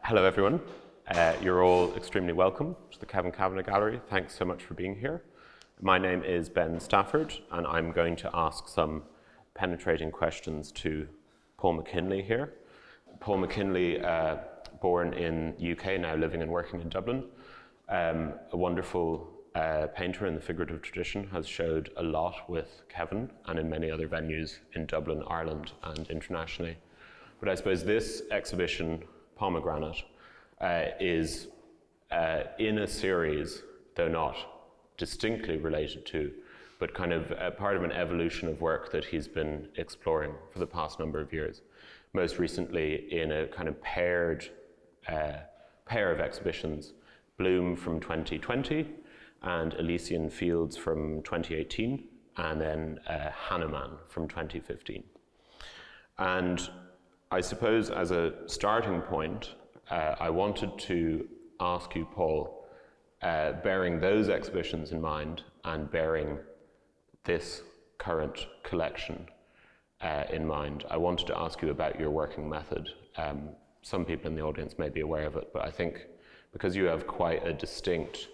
Hello everyone. You're all extremely welcome to the Kevin Kavanagh Gallery. Thanks so much for being here. My name is Ben Stafford and I'm going to ask some penetrating questions to Paul McKinley here. Paul McKinley, born in UK, now living and working in Dublin. A wonderful painter in the figurative tradition, has showed a lot with Kevin and in many other venues in Dublin, Ireland and internationally. But I suppose this exhibition, Pomegranate, is in a series, though not distinctly related to, but kind of a part of an evolution of work that he's been exploring for the past number of years. Most recently in a kind of pair of exhibitions, Bloom from 2020 and Elysian Fields from 2018, and then Hanuman from 2015. And I suppose as a starting point, I wanted to ask you, Paul, bearing those exhibitions in mind and bearing this current collection in mind, I wanted to ask you about your working method. Some people in the audience may be aware of it, but I think because you have quite a distinct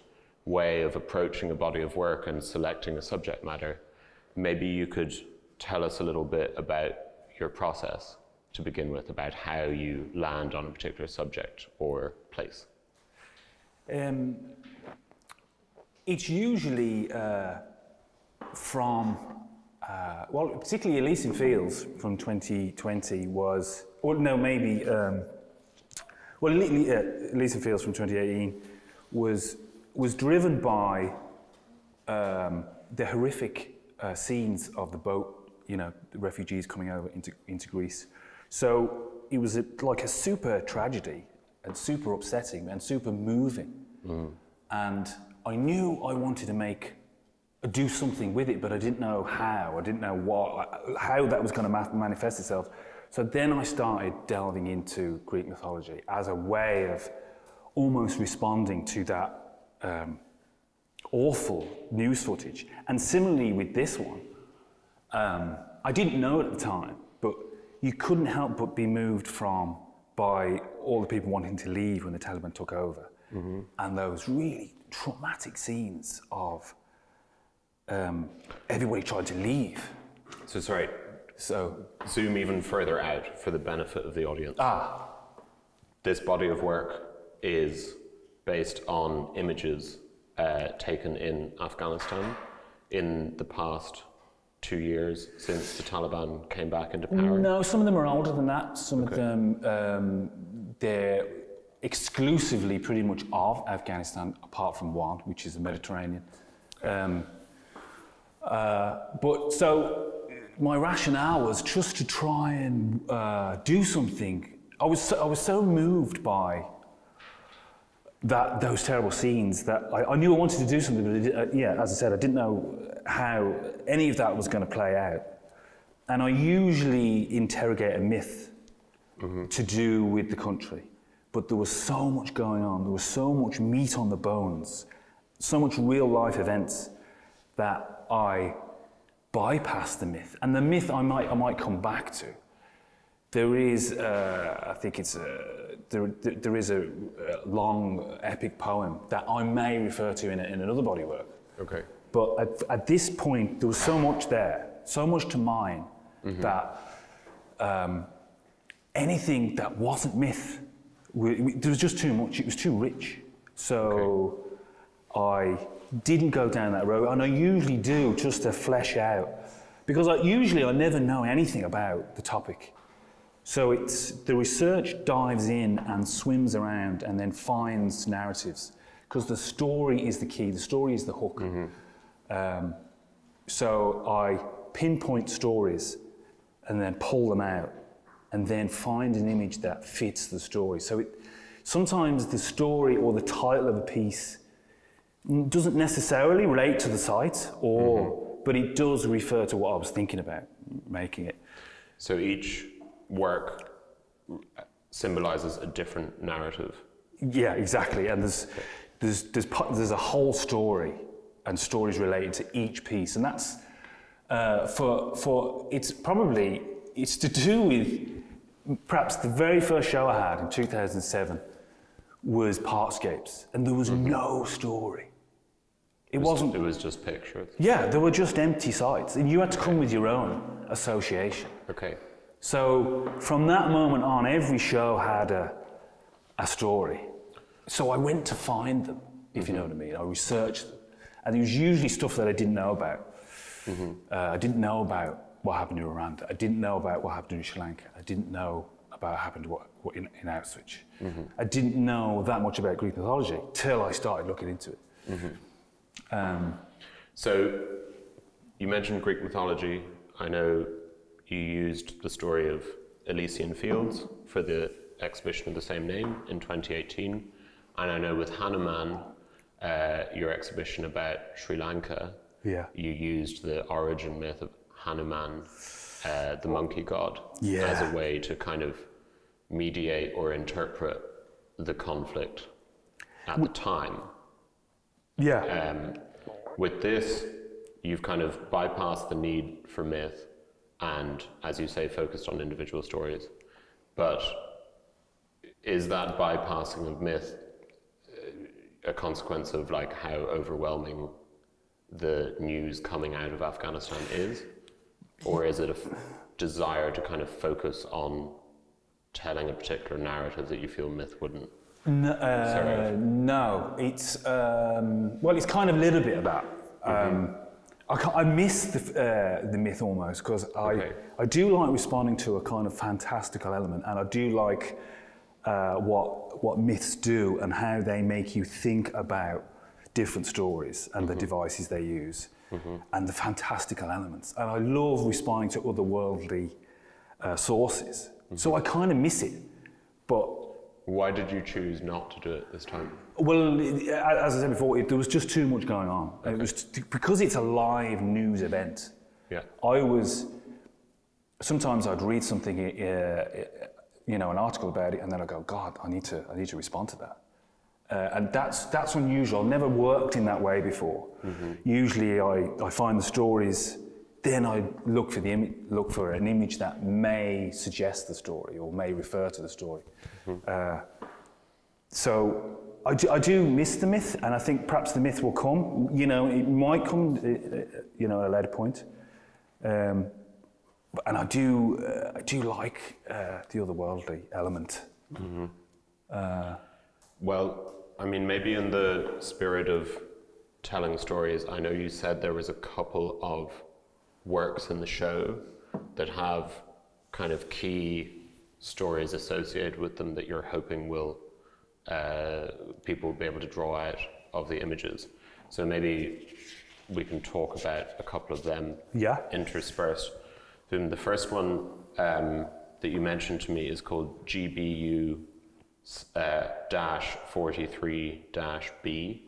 way of approaching a body of work and selecting a subject matter, maybe you could tell us a little bit about your process to begin with, about how you land on a particular subject or place. It's usually from, well, particularly Elysian Fields from 2020 was, or no, maybe, well, Elysian Fields from 2018 was driven by the horrific scenes of the boat, you know, the refugees coming over into Greece. So it was like a super tragedy and super upsetting and super moving. Mm. And I knew I wanted to do something with it, but I didn't know how. I didn't know how that was going to manifest itself. So then I started delving into Greek mythology as a way of almost responding to that awful news footage. And similarly with this one, I didn't know at the time, but you couldn't help but be moved by all the people wanting to leave when the Taliban took over. Mm-hmm. And those really traumatic scenes of everybody trying to leave. So sorry, zoom even further out for the benefit of the audience. This body of work is based on images taken in Afghanistan in the past 2 years since the Taliban came back into power? No, some of them are older than that. Some of them, they're exclusively pretty much of Afghanistan, apart from one, which is the Mediterranean. But so my rationale was just to try and do something. I was so moved by those terrible scenes that I knew I wanted to do something, but as I said, I didn't know how any of that was going to play out. And I usually interrogate a myth to do with the country, but there was so much going on, there was so much meat on the bones, so much real life events that I bypassed the myth. And the myth I might come back to. There is, I think it's there is a long epic poem that I may refer to in another body work. Okay. But at this point, there was so much there, so much to mine, that anything that wasn't myth, there was just too much. It was too rich. So I didn't go down that road, and I usually do just to flesh out, because usually I never know anything about the topic. So the research dives in and swims around and then finds narratives, because the story is the key, the story is the hook. So I pinpoint stories and then pull them out and then find an image that fits the story. So sometimes the story or the title of a piece doesn't necessarily relate to the site, but it does refer to what I was thinking about making it. So each work symbolizes a different narrative. Yeah, exactly. And there's a whole story and stories related to each piece, and that's it's to do with perhaps the very first show I had in 2007 was partscapes, and there was no story. It wasn't. It was just pictures. Yeah, there were just empty sites, and you had to come with your own association. Okay. So from that moment on, every show had a story. So I went to find them, if you know what I mean. I researched them, and it was usually stuff that I didn't know about. I didn't know about what happened in Rwanda. I didn't know about what happened in Sri Lanka. I didn't know about what happened in Auschwitz. I didn't know that much about Greek mythology till I started looking into it. So you mentioned Greek mythology. I know you used the story of Elysian Fields for the exhibition of the same name in 2018. And I know with Hanuman, your exhibition about Sri Lanka, you used the origin myth of Hanuman, the monkey god, as a way to kind of mediate or interpret the conflict at the time. With this, you've kind of bypassed the need for myth and, as you say, focused on individual stories. But is that bypassing of myth a consequence of like how overwhelming the news coming out of Afghanistan is? Or is it a desire to kind of focus on telling a particular narrative that you feel myth wouldn't? No, it's well, it's kind of a little bit of that. I miss the myth almost because I do like responding to a kind of fantastical element, and I do like what myths do and how they make you think about different stories and the devices they use and the fantastical elements. And I love responding to otherworldly sources. So I kind of miss it, but. Why did you choose not to do it this time? Well, as I said before, there was just too much going on. It was because it's a live news event. Sometimes I'd read something, an article about it, and then I go, God, I need to respond to that. And that's unusual. I've never worked in that way before. Usually, I find the stories, then I look for an image that may suggest the story or may refer to the story. So I do miss the myth, and I think perhaps the myth will come. It might come, at a later point. And I do like the otherworldly element. Well, I mean, maybe in the spirit of telling stories, I know you said there was a couple of works in the show that have kind of key stories associated with them that you're hoping will people will be able to draw out of the images. So maybe we can talk about a couple of them interspersed. The first one that you mentioned to me is called GBU -43-B,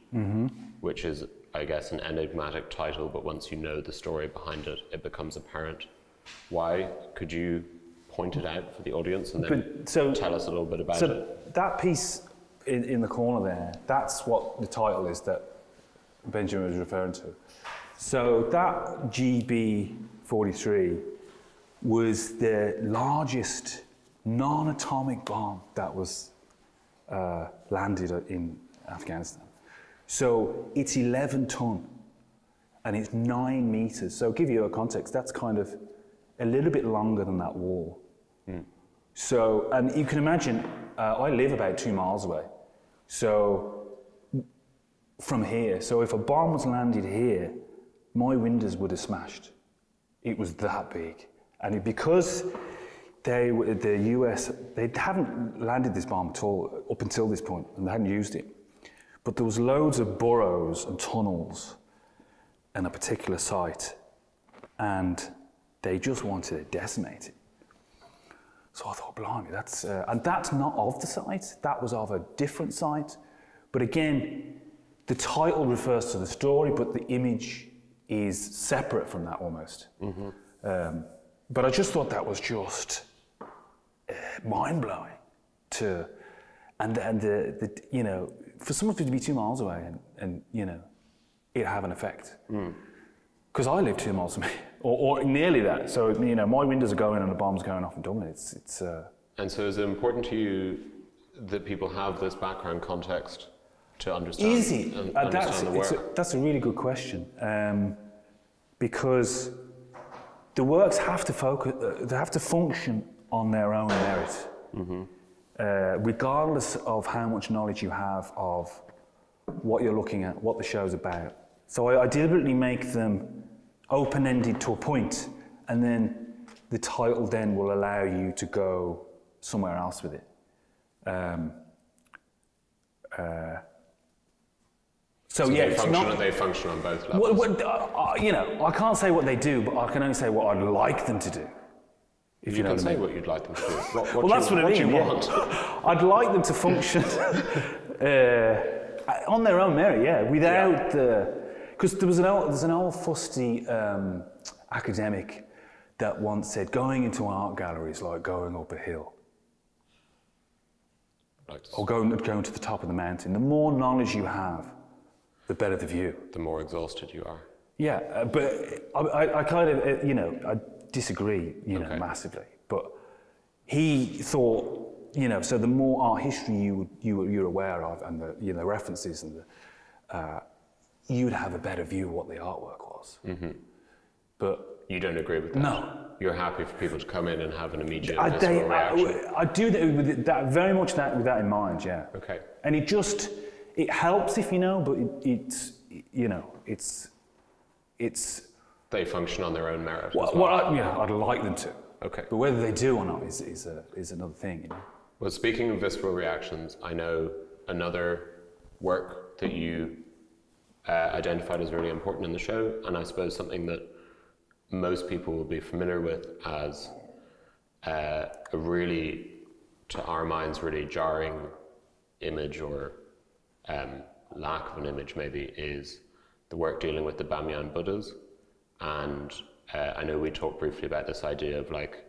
which is, I guess, an enigmatic title, but once you know the story behind it, it becomes apparent. Why? Could you point it out for the audience and then tell us a little bit about it? That piece in the corner there, that's what the title is that Benjamin was referring to. So that GB-43 was the largest non-atomic bomb that was landed in Afghanistan. So it's 11 ton and it's 9 meters. So to give you a context, that's kind of a little bit longer than that wall. So, and you can imagine, I live about 2 miles away. So from here, so if a bomb was landed here, my windows would have smashed. It was that big. And because the US, they hadn't landed this bomb at all up until this point, and they hadn't used it. But there was loads of burrows and tunnels in a particular site, and they just wanted to decimate it. So I thought, blimey, and that's not of the site, that was of a different site. But again, the title refers to the story, but the image is separate from that almost. But I just thought that was just mind-blowing for someone to be 2 miles away and it have an effect. Because I live 2 miles from me, or nearly that. So my windows are going and the bomb's going off in Dublin. And so is it important to you that people have this background context to understand, Easy. understand the work? That's a really good question, because the works have to focus, they have to function on their own merit, regardless of how much knowledge you have of what you're looking at, what the show's about. So I deliberately make them open-ended to a point, and then the title then will allow you to go somewhere else with it. So yeah, they function on both levels. You know, I can't say what they do, but I can only say what I'd like them to do. If you know can say what I mean. what you'd like them to do. Well, that's what I mean. You want? I'd like them to function on their own merit, yeah, without the. Because there's an old fusty academic that once said, going into an art gallery is like going up a hill. Or going to the top of the mountain. The more knowledge you have, the better the view. The more exhausted you are. Yeah, but I kind of, you know, I disagree, you know, massively. But he thought, you know, so the more art history you're aware of, and the, you know, references and the, you'd have a better view of what the artwork was. But you don't agree with that? No. You're happy for people to come in and have an immediate visceral reaction? I do that with that, very much that, with that in mind, yeah. Okay. And it helps if you know, but it's, you know, it's. They function on their own merit. I'd like them to. Okay. But whether they do or not is another thing, you know. Well, speaking of visceral reactions, I know another work that you identified as really important in the show, and I suppose something that most people will be familiar with as a really, to our minds, really jarring image, or lack of an image maybe, is the work dealing with the Bamyan Buddhas. And I know we talked briefly about this idea of like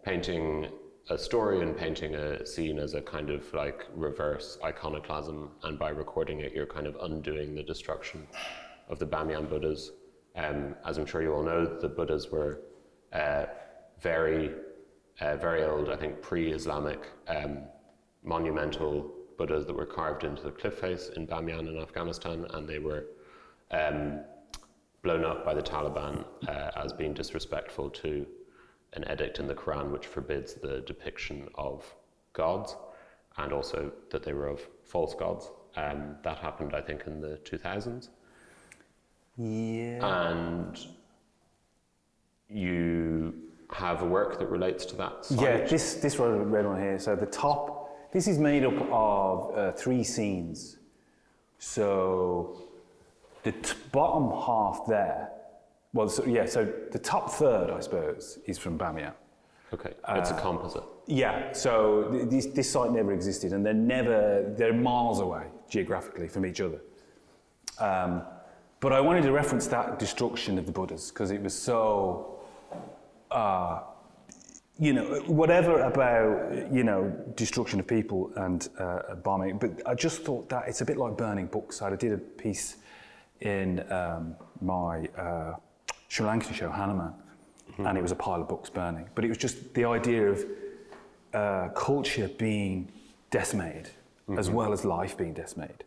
painting a story and painting a scene as a kind of like reverse iconoclasm, and by recording it you're kind of undoing the destruction of the Bamyan Buddhas. As I'm sure you all know, the Buddhas were very old, I think pre-Islamic, monumental Buddhas that were carved into the cliff face in Bamyan in Afghanistan, and they were blown up by the Taliban as being disrespectful to an edict in the Quran which forbids the depiction of gods, and also that they were of false gods. That happened, I think, in the 2000s. Yeah. And you have a work that relates to that site. Yeah, this red one here. So the top, this is made up of 3 scenes. So the bottom half there, so the top third, I suppose, is from Bamyan. Okay, it's a composite. Yeah, so this site never existed, and they're miles away geographically from each other. But I wanted to reference that destruction of the Buddhas because it was so, you know, whatever about, you know, destruction of people and bombing. But I just thought that it's a bit like burning books. I did a piece in my Sri Lankan show, Hanuman, and it was a pile of books burning. But it was just the idea of culture being decimated as well as life being decimated.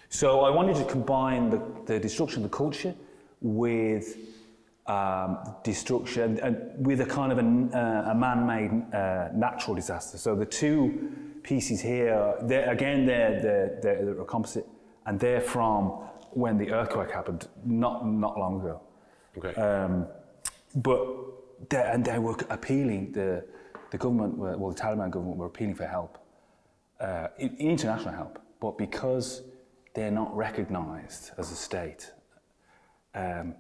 So I wanted to combine the destruction of the culture with destruction and with a kind of a man-made natural disaster. So the 2 pieces here, they're a composite, and they're from when the earthquake happened, not long ago. Okay. But they were appealing. The government, the Taliban government, were appealing for help, international help, but because they're not recognised as a state, their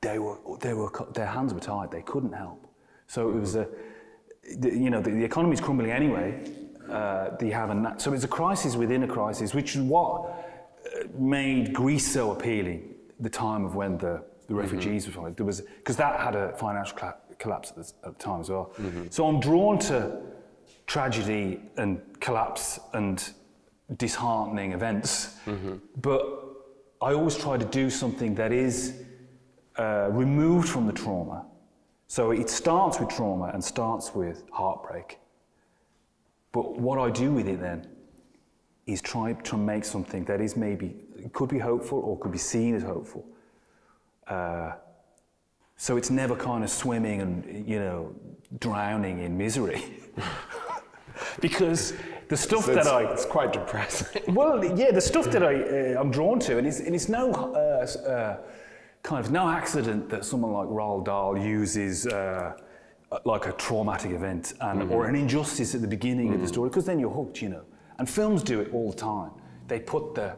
hands were tied. They couldn't help. So it was the economy's crumbling anyway. So it's a crisis within a crisis, which is what made Greece so appealing. The time of when the refugees were followed, because that had a financial collapse at the time as well. So I'm drawn to tragedy and collapse and disheartening events, but I always try to do something that is removed from the trauma. So it starts with trauma and starts with heartbreak, But what I do with it then is try to make something that is maybe, could be hopeful or could be seen as hopeful. So it's never kind of swimming and, you know, drowning in misery. Because the stuff It's quite depressing. Well, yeah, the stuff that I'm drawn to, and it's no kind of no accident that someone like Roald Dahl uses like a traumatic event and or an injustice at the beginning of the story, because then you're hooked, you know. And films do it all the time. They put the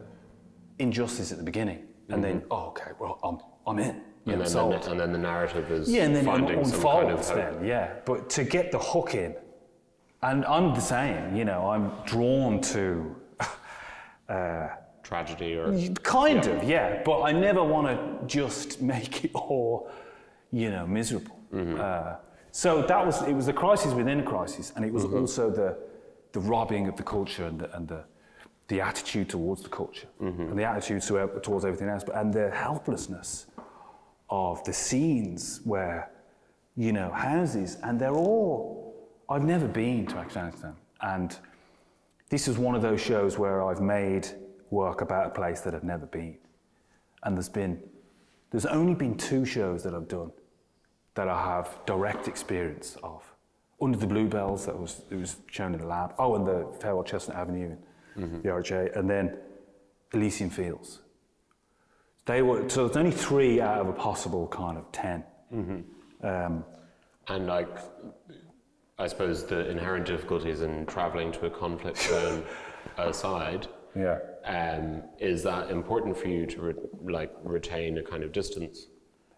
injustice at the beginning, and then okay, well, I'm in. And then the narrative is and then finding some kind of hope. Then, yeah. But to get the hook in, and I'm the same, you know, I'm drawn to tragedy or kind of, yeah. But I never want to just make it all, you know, miserable. So it was the crisis within a crisis, and it was also the robbing of the culture and the attitude towards the culture and the attitude towards everything else, and the helplessness of the scenes where, you know, houses, and they're all, I've never been to Afghanistan, and this is one of those shows where I've made work about a place that I've never been. And there's only been 2 shows that I've done that I have direct experience of. Under the Bluebells, it was shown in the lab. Oh, and the Farewell Chestnut Avenue in the RHA, and then Elysian Fields. So it's only 3 out of a possible kind of 10. And like, I suppose the inherent difficulties in traveling to a conflict zone aside, is that important for you to retain a kind of distance?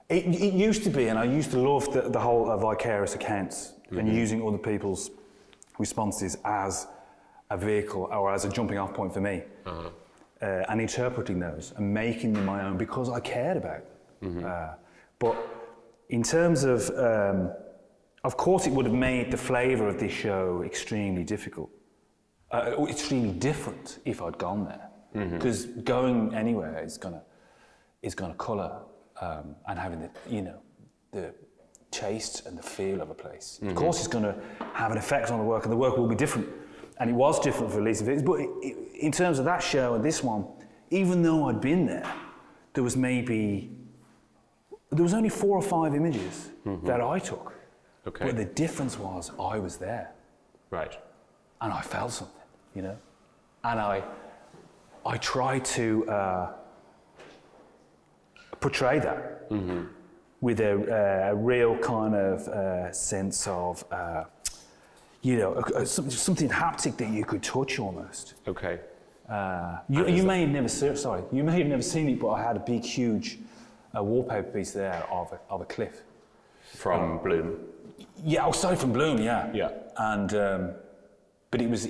It used to be, and I used to love the whole vicarious accounts and using other people's responses as a vehicle or as a jumping off point for me. And interpreting those and making them my own because I cared about them. But in terms of course it would have made the flavour of this show extremely difficult, extremely different if I'd gone there. Because going anywhere is gonna colour and having the taste and the feel of a place. Of course it's gonna have an effect on the work, and the work will be different. And it was different for Elysian Fields, but in terms of that show and this one, even though I'd been there, there was only 4 or 5 images that I took. Okay. But the difference was I was there. Right. And I felt something, you know? And I tried to portray that with a real kind of sense of, you know, something haptic that you could touch almost. Okay. You may have never seen it, but I had a big, huge wallpaper piece there of a cliff. From Bloom. Yeah, I started from Bloom. Yeah. Yeah. And but it was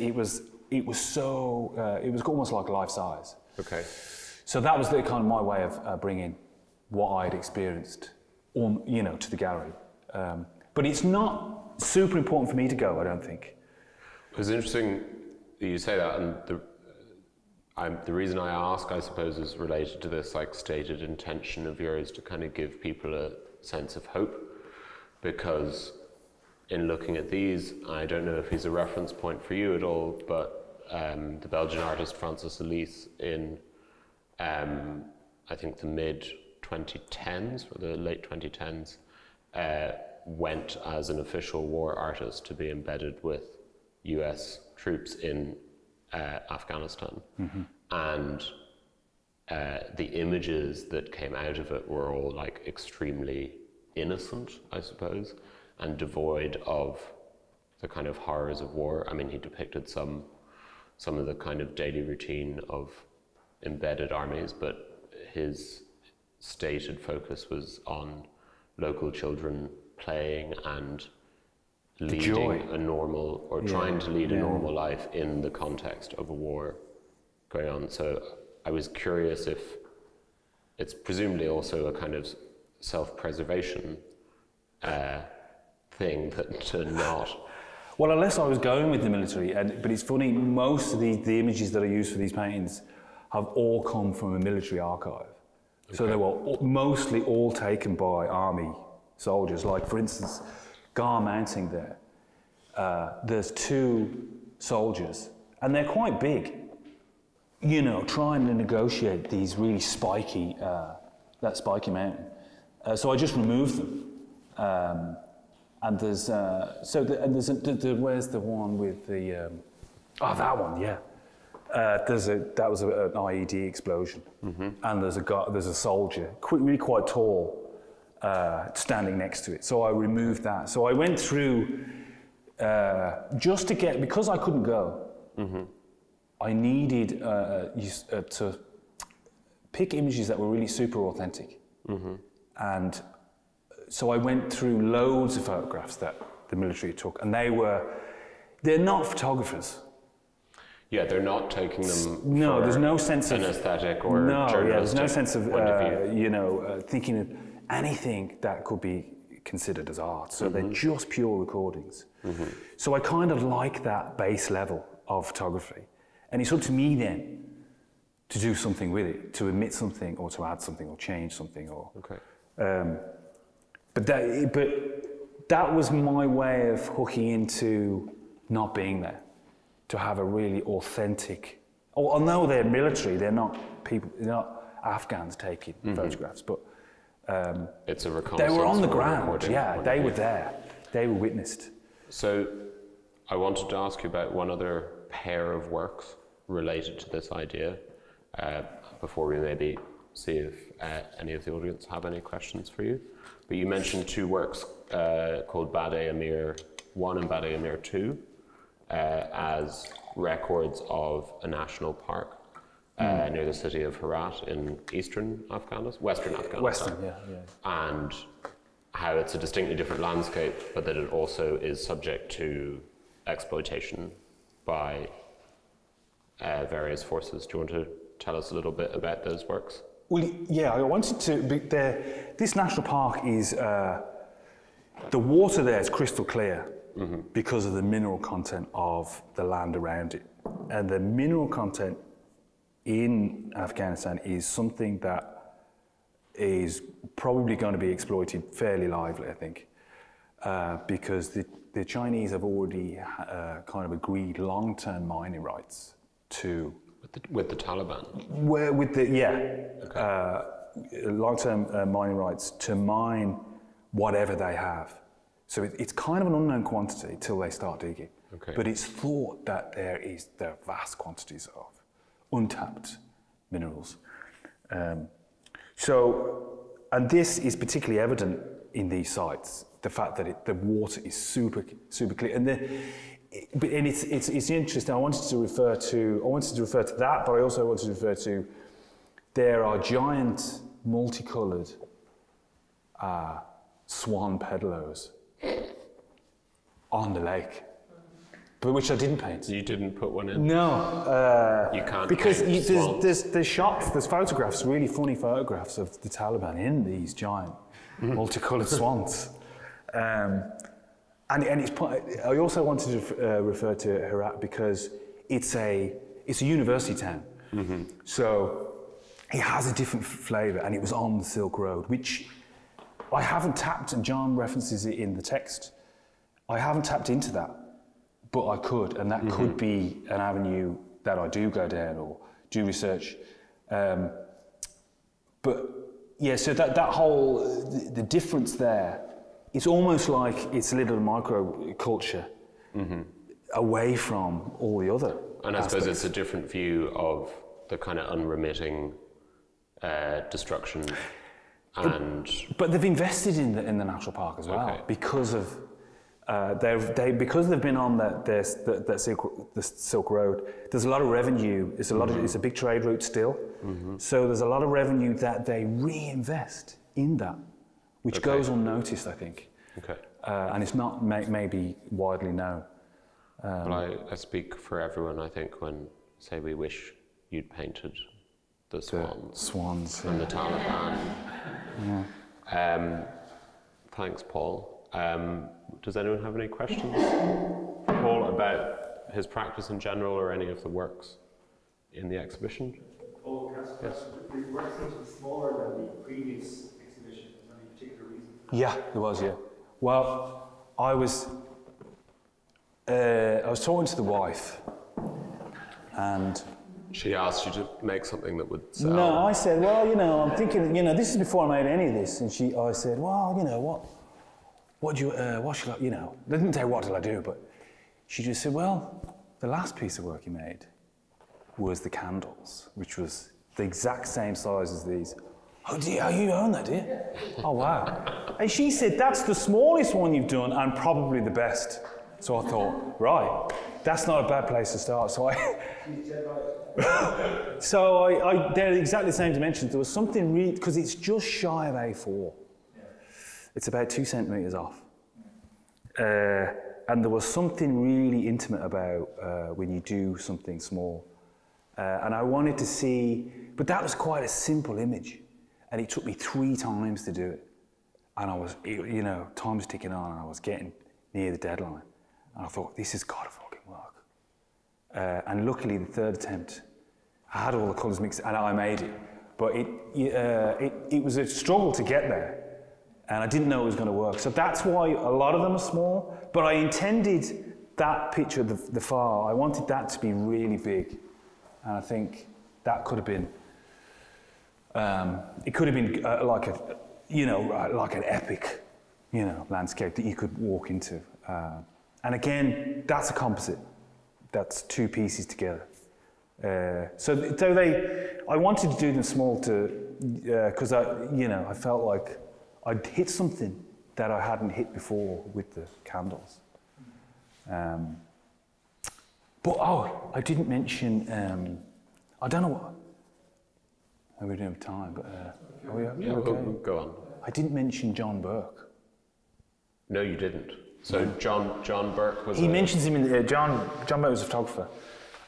almost like life size. Okay. So that was the kind of my way of bringing what I'd experienced, you know, to the gallery. But it's not super important for me to go, I don't think. It's interesting that you say that, and the reason I ask, I suppose, is related to this like stated intention of yours to kind of give people a sense of hope, because in looking at these, I don't know if he's a reference point for you at all, but the Belgian artist Francis Elise in I think the mid-2010s or the late 2010s went as an official war artist to be embedded with US troops in Afghanistan. And the images that came out of it were all like extremely innocent, I suppose, and devoid of the kind of horrors of war. I mean, he depicted some of the kind of daily routine of embedded armies, but his stated focus was on local children playing and leading a normal, or trying to lead a normal life in the context of a war going on. So I was curious if it's presumably also a kind of self-preservation thing to not... Well, unless I was going with the military, but it's funny, most of the images that I use for these paintings have all come from a military archive. Okay. So they were mostly all taken by army soldiers. Like, for instance, Gar Mounting there, there's 2 soldiers, and they're quite big, you know, trying to negotiate these really spiky, that spiky mountain. So I just removed them. And there's, where's the one with the, that one, yeah. That was an IED explosion. And there's a soldier, really quite tall, standing next to it. So I removed that. So I went through, just to get, because I couldn't go, I needed to pick images that were really super authentic. And so I went through loads of photographs that the military took, and they're not photographers. Yeah, they're not taking them. No, for there's no sense an of aesthetic or there's no sense of view. thinking of anything that could be considered as art. So they're just pure recordings. So I kind of like that base level of photography, and it's up to me then to do something with it, to omit something or to add something or change something or. But that was my way of hooking into not being there, to have a really authentic. Although they're military, they're not Afghans taking photographs, but it's a reconnaissance. They were on the ground. Yeah, they were there. They were witnessed. So, I wanted to ask you about one other pair of works related to this idea, before we maybe see if any of the audience have any questions for you. But you mentioned two works called Bada Amir 1 and Bada Amir 2 as records of a national park near the city of Herat in western Afghanistan. Western, yeah. And how it's a distinctly different landscape, but that it also is subject to exploitation by various forces. Do you want to tell us a little bit about those works? Well, yeah, I wanted to. This national park is the water there is crystal clear because of the mineral content of the land around it, and the mineral content in Afghanistan is something that is probably going to be exploited fairly lively, I think, because the Chinese have already kind of agreed long-term mining rights to. With the Taliban? Long-term mining rights to mine whatever they have. So it's kind of an unknown quantity till they start digging. But it's thought that there are vast quantities of untapped minerals. And this is particularly evident in these sites, the fact that the water is super clear. And it's interesting. I wanted to refer to that, but I also wanted to refer to there are giant multicoloured swan pedalos on the lake, but which I didn't paint. You didn't put one in? No. You can't because paint there's shots, there's photographs, really funny photographs of the Taliban in these giant multicoloured swans. And I also wanted to refer to Herat because it's a university town. So it has a different flavour, and it was on the Silk Road, which I haven't tapped, and John references it in the text. I haven't tapped into that, but I could, and that could be an avenue that I do go down or do research. But yeah, so that whole, the difference there, it's almost like it's a little micro-culture away from all the other And I aspects. suppose it's a different view of the kind of unremitting destruction But they've invested in the national park as well because of because they've been on the Silk Road. There's a lot of revenue. It's a big trade route still. So there's a lot of revenue that they reinvest in that, which goes unnoticed, I think. And it's not maybe widely known. Well, I speak for everyone, I think, when say we wish you'd painted the swans from the Taliban. Thanks, Paul. Does anyone have any questions for Paul about his practice in general or any of the works in the exhibition? Paul, yes. The work seems to be smaller than the previous exhibition. Is there any particular reason? Yeah, there was, yeah. Well, I was... I was talking to the wife, and she asked you to make something that would sell. no, I said, well, you know, I'm thinking, you know, this is before I made any of this, and I said, well, you know, what should I, you know, I didn't say what did I do, but she just said, well, the last piece of work you made was the candles, which was the exact same size as these. Oh, you own that, do you? Oh, wow. And she said, that's the smallest one you've done and probably the best. So I thought, right, that's not a bad place to start. So they're exactly the same dimensions. There was something really, because it's just shy of A4. It's about 2 centimetres off. And there was something really intimate about when you do something small. And I wanted to see, but that was quite a simple image. And it took me 3 times to do it. And I was, you know, time was ticking on and I was getting near the deadline. And I thought, this has got to fucking work. And luckily, the third attempt, I had all the colours mixed and I made it. But it was a struggle to get there. And I didn't know it was going to work. So that's why a lot of them are small. But I intended that picture, the far, I wanted that to be really big. And I think that could have been, it could have been like a, you know, like an epic, you know, landscape that you could walk into. And again, that's a composite. That's 2 pieces together. So I wanted to do them small because I felt like I'd hit something that I hadn't hit before with the candles. But I didn't mention, I don't know what, we don't have time, but are we okay? Go on. I didn't mention John Burke. No, you didn't. So John Burke was He mentions him in John Burke was a photographer.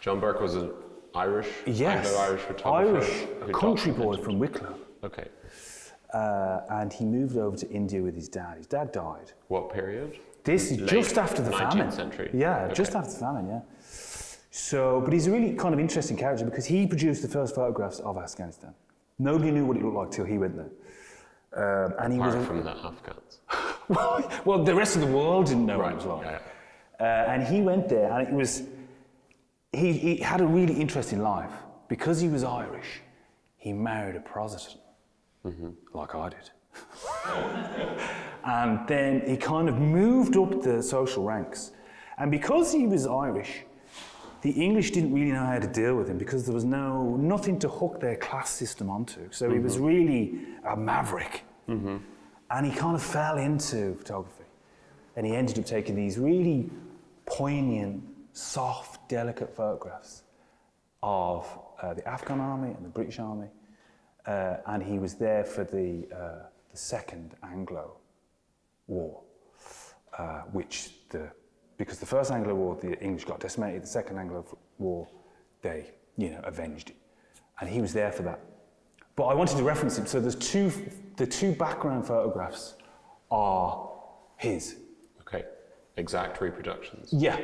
John Burke was an Irish, yes, Anglo-Irish photographer. Irish, country boy from Wicklow. Okay. And he moved over to India with his dad. His dad died. What period? This is just after the 19th famine. century. Yeah, Okay. just after the famine, yeah. So, but he's a really kind of interesting character because he produced the first photographs of Afghanistan. Nobody knew what it looked like till he went there. And he was from the Afghans. well, the rest of the world didn't know what it was like. Yeah. And he went there, and it was he had a really interesting life because he was Irish. He married a Protestant, like I did. And then he kind of moved up the social ranks. And because he was Irish, the English didn't really know how to deal with him because there was nothing to hook their class system onto. So he was really a maverick. And he kind of fell into photography. And he ended up taking these really poignant, soft, delicate photographs of the Afghan army and the British army. And he was there for the Second Anglo War, because the First Anglo War, the English got decimated. The Second Anglo War, they, avenged it. And he was there for that. But I wanted to reference him. So the 2 background photographs are his. Okay. Exact reproductions. Yeah.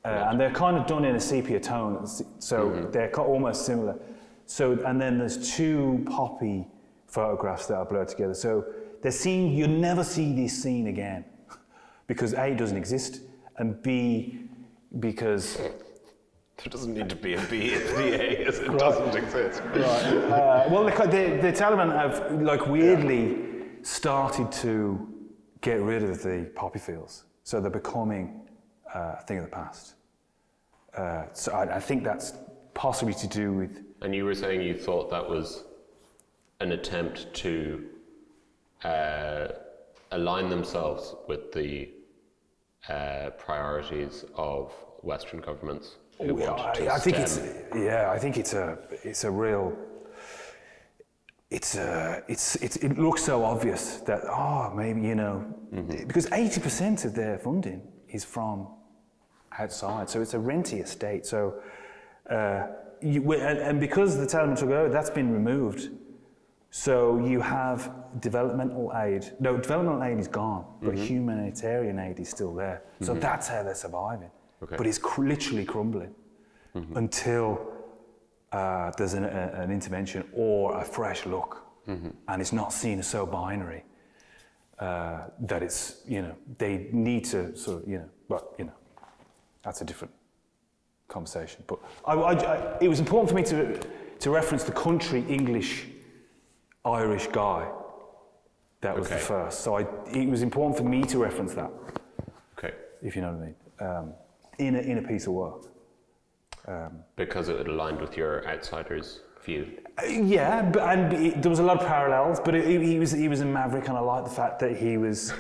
And they're kind of done in a sepia tone, so they're almost similar. So, and then there's 2 poppy photographs that are blurred together. So they're seen, you'll never see this scene again, because A, it doesn't exist, and B, because... There doesn't need to be a B in the A, as it doesn't exist. Right. Well, the Taliban have, weirdly started to get rid of the poppy fields. So they're becoming a thing of the past. So I think that's possibly to do with... And you were saying you thought that was an attempt to align themselves with the priorities of Western governments who want to I think it looks so obvious that maybe because 80% of their funding is from outside, so it's a renty estate. So and because the Taliban took over, that's been removed. So you have developmental aid. No, developmental aid is gone, but humanitarian aid is still there. So that's how they're surviving. Okay. But it's literally crumbling until there's an intervention or a fresh look, and it's not seen as so binary that it's they need to sort of that's a different conversation. But it was important for me to reference the country English-Irish guy. That was the first. So it was important for me to reference that. Okay. If you know what I mean. In a piece of work. Because it aligned with your outsider's view. Yeah, there was a lot of parallels, but he was a maverick, and I like the fact that he was...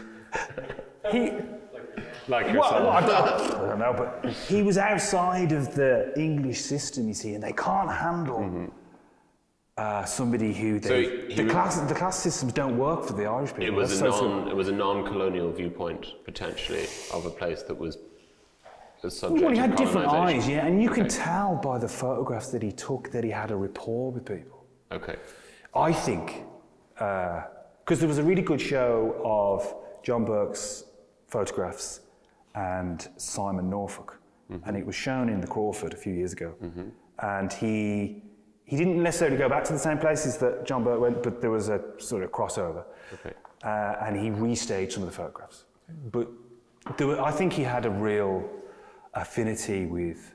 Like yourself. Well, I don't know, but he was outside of the English system, you see, and they can't handle somebody who... the class systems don't work for the Irish people. It was a non-colonial viewpoint, potentially, of a place that was subject well, he had to different eyes, colonisation. yeah, and you can tell by the photographs that he took that he had a rapport with people. Okay. I think, because there was a really good show of John Burke's photographs and Simon Norfolk, and it was shown in the Crawford a few years ago. And he didn't necessarily go back to the same places that John Burke went, but there was a sort of crossover. Okay. And he restaged some of the photographs. But I think he had a real affinity with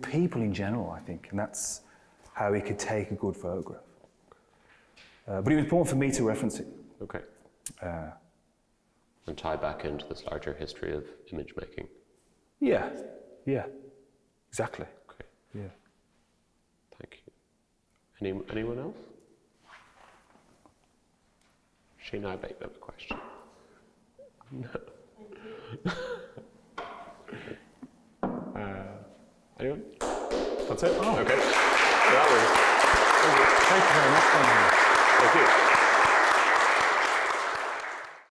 people in general, I think, and that's how he could take a good photograph. But it was important for me to reference it. Okay. And tie back into this larger history of image making. Yeah, exactly. Okay. Yeah. Thank you. Anyone else? Shane, I beg that question. No. Anyone? That's it? Oh. Okay. That was... Thank you very much. Thank you.